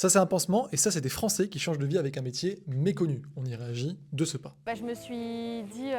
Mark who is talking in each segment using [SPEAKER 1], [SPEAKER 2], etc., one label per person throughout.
[SPEAKER 1] Ça, c'est un pansement, et ça, c'est des Français qui changent de vie avec un métier méconnu. On y réagit de ce pas.
[SPEAKER 2] Bah, je me suis dit,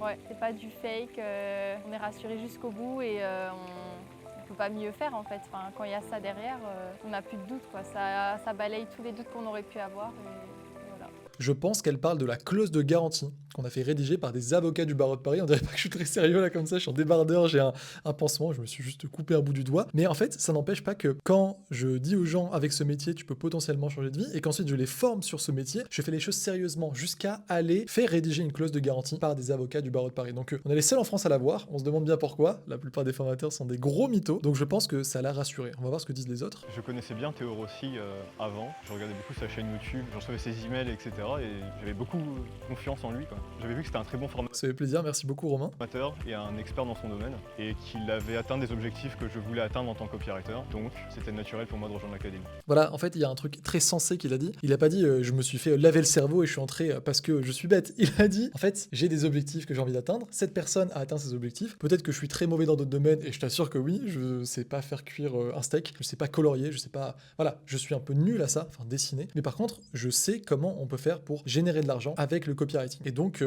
[SPEAKER 2] ouais, c'est pas du fake, on est rassuré jusqu'au bout et on peut pas mieux faire en fait. Enfin, quand il y a ça derrière, on n'a plus de doute, quoi. Ça balaye tous les doutes qu'on aurait pu avoir et voilà.
[SPEAKER 1] Je pense qu'elle parle de la clause de garantie qu'on a fait rédiger par des avocats du barreau de Paris. On dirait pas que je suis très sérieux là comme ça, je suis en débardeur, j'ai un pansement, je me suis juste coupé un bout du doigt. Mais en fait, ça n'empêche pas que quand je dis aux gens avec ce métier, tu peux potentiellement changer de vie, et qu'ensuite je les forme sur ce métier, je fais les choses sérieusement jusqu'à aller faire rédiger une clause de garantie par des avocats du barreau de Paris. Donc on est les seuls en France à l'avoir, on se demande bien pourquoi, la plupart des formateurs sont des gros mythos, donc je pense que ça l'a rassuré. On va voir ce que disent les autres.
[SPEAKER 3] Je connaissais bien Théo Rossi avant, je regardais beaucoup sa chaîne YouTube, je recevais ses emails, etc. Et j'avais beaucoup confiance en lui, quoi. J'avais vu que c'était un très bon
[SPEAKER 1] Ça fait plaisir, merci beaucoup Romain.
[SPEAKER 3] formateur et un expert dans son domaine, et qu'il avait atteint des objectifs que je voulais atteindre en tant que copywriter. Donc c'était naturel pour moi de rejoindre l'académie.
[SPEAKER 1] Voilà, en fait, il y a un truc très sensé qu'il a dit. Il a pas dit je me suis fait laver le cerveau et je suis entré parce que je suis bête. Il a dit en fait, j'ai des objectifs que j'ai envie d'atteindre. Cette personne a atteint ses objectifs. Peut-être que je suis très mauvais dans d'autres domaines et je t'assure que oui, je sais pas faire cuire un steak, je sais pas colorier, je sais pas. Voilà, je suis un peu nul à ça, enfin dessiner. Mais par contre, je sais comment on peut faire pour générer de l'argent avec le copywriting. Et donc,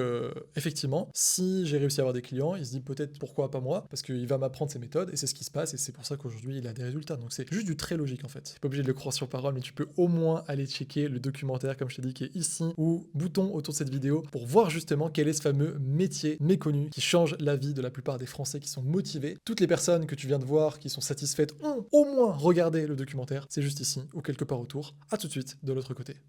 [SPEAKER 1] effectivement, si j'ai réussi à avoir des clients, il se dit peut-être pourquoi pas moi, parce qu'il va m'apprendre ses méthodes et c'est ce qui se passe et c'est pour ça qu'aujourd'hui il a des résultats. Donc c'est juste du très logique en fait. C'est pas obligé de le croire sur parole, mais tu peux au moins aller checker le documentaire, comme je t'ai dit, qui est ici, ou bouton autour de cette vidéo, pour voir justement quel est ce fameux métier méconnu qui change la vie de la plupart des Français qui sont motivés. Toutes les personnes que tu viens de voir qui sont satisfaites ont au moins regardé le documentaire. C'est juste ici ou quelque part autour. À tout de suite de l'autre côté.